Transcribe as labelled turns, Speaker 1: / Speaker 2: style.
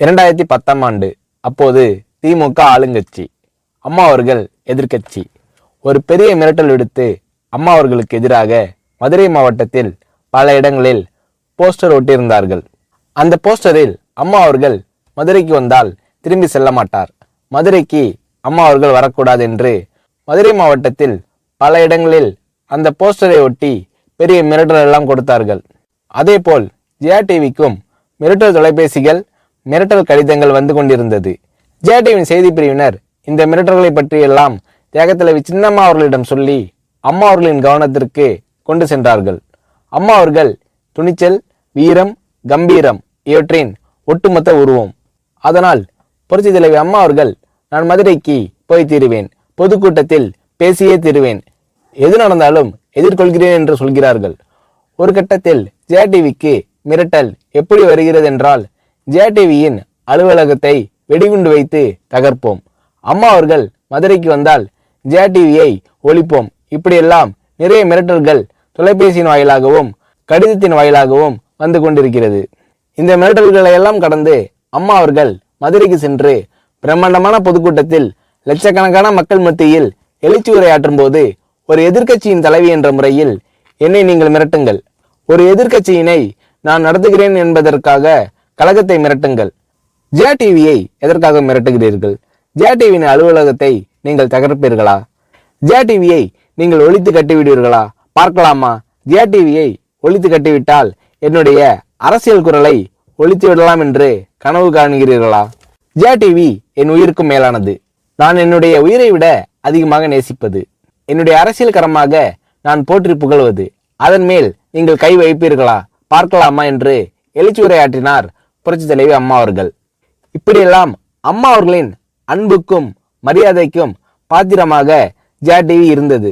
Speaker 1: 2010ஆம் ஆண்டு. அப்போது திமுக ஆளுங்கட்சி, அம்மா அவர்கள் எதிர்க்கட்சி. ஒரு பெரிய மிரட்டல் விடுத்து அம்மா அவர்களுக்கு எதிராக மதுரை மாவட்டத்தில் பல இடங்களில் போஸ்டர் ஒட்டியிருந்தார்கள். அந்த போஸ்டரில் அம்மா அவர்கள் மதுரைக்கு வந்தால் திரும்பி செல்ல மாட்டார், மதுரைக்கு அம்மா அவர்கள் வரக்கூடாது என்று மதுரை மாவட்டத்தில் பல இடங்களில் அந்த போஸ்டரை ஒட்டி பெரிய மிரட்டல் எல்லாம் கொடுத்தார்கள். அதேபோல் ஜெயா டிவிக்கும் மிரட்டல் தொலைபேசிகள், மிரட்டல் கடிதங்கள் வந்து கொண்டிருந்தது. ஜெயா டிவியின் செய்தி பிரிவினர் இந்த மிரட்டல்களை பற்றியெல்லாம் தியாகத்தலைவி சின்னம்மா அவர்களிடம் சொல்லி அம்மா அவர்களின் கவனத்திற்கு கொண்டு சென்றார்கள். அம்மா அவர்கள் துணிச்சல், வீரம், கம்பீரம் இவற்றின் ஒட்டுமொத்த உருவம். அதனால் புரட்சி தலைவி அம்மா அவர்கள், நான் மதுரைக்கு போய் தீருவேன், பொதுக்கூட்டத்தில் பேசியே தீருவேன், எது நடந்தாலும் எதிர்கொள்கிறேன் என்று சொல்கிறார்கள். ஒரு கட்டத்தில் ஜெயா டிவிக்கு மிரட்டல் எப்படி வருகிறது என்றால், ஜெயா டிவியின் அலுவலகத்தை வெடிகுண்டு வைத்து தகர்ப்போம், அம்மா அவர்கள் மதுரைக்கு வந்தால் ஜெயா டிவியை ஒழிப்போம், இப்படியெல்லாம் நிறைய மிரட்டல்கள் தொலைபேசியின் வாயிலாகவும் கடிதத்தின் வாயிலாகவும் வந்து கொண்டிருக்கிறது. இந்த மிரட்டல்களை எல்லாம் கடந்து அம்மா அவர்கள் மதுரைக்கு சென்று பிரம்மாண்டமான பொதுக்கூட்டத்தில் லட்சக்கணக்கான மக்கள் மத்தியில் எழுச்சி உரையாற்றும் போது, ஒரு எதிர்க்கட்சியின் தலைவி என்ற முறையில் என்னை நீங்கள் மிரட்டுங்கள், ஒரு எதிர்க்கட்சியினை நான் நடத்துகிறேன் என்பதற்காக கழகத்தை மிரட்டுங்கள், ஜெயா டிவியை எதற்காக மிரட்டுகிறீர்கள், ஜெயா டிவியின் அலுவலகத்தை நீங்கள் தகர்ப்பீர்களா, ஜெயா டிவியை நீங்கள் ஒழித்து கட்டிவிடுவீர்களா, பார்க்கலாமா, ஜெயா டிவியை ஒழித்து கட்டிவிட்டால் என்னுடைய அரசியல் குரலை ஒழித்து விடலாம் என்று கனவு காண்கிறீர்களா? ஜெயா டிவி என் உயிருக்கும் மேலானது, நான் என்னுடைய உயிரை விட அதிகமாக நேசிப்பது, என்னுடைய அரசியல் கரமாக நான் போற்றி புகழ்வது, அதன் மேல் நீங்கள் கை வைப்பீர்களா, பார்க்கலாமா என்று எழுச்சி உரையாற்றினார் புரட்சி தலைவி அம்மா அவர்கள். இப்படியெல்லாம் அம்மா அவர்களின் அன்புக்கும் மரியாதைக்கும் பாத்திரமாக ஜெயா டிவி இருந்தது.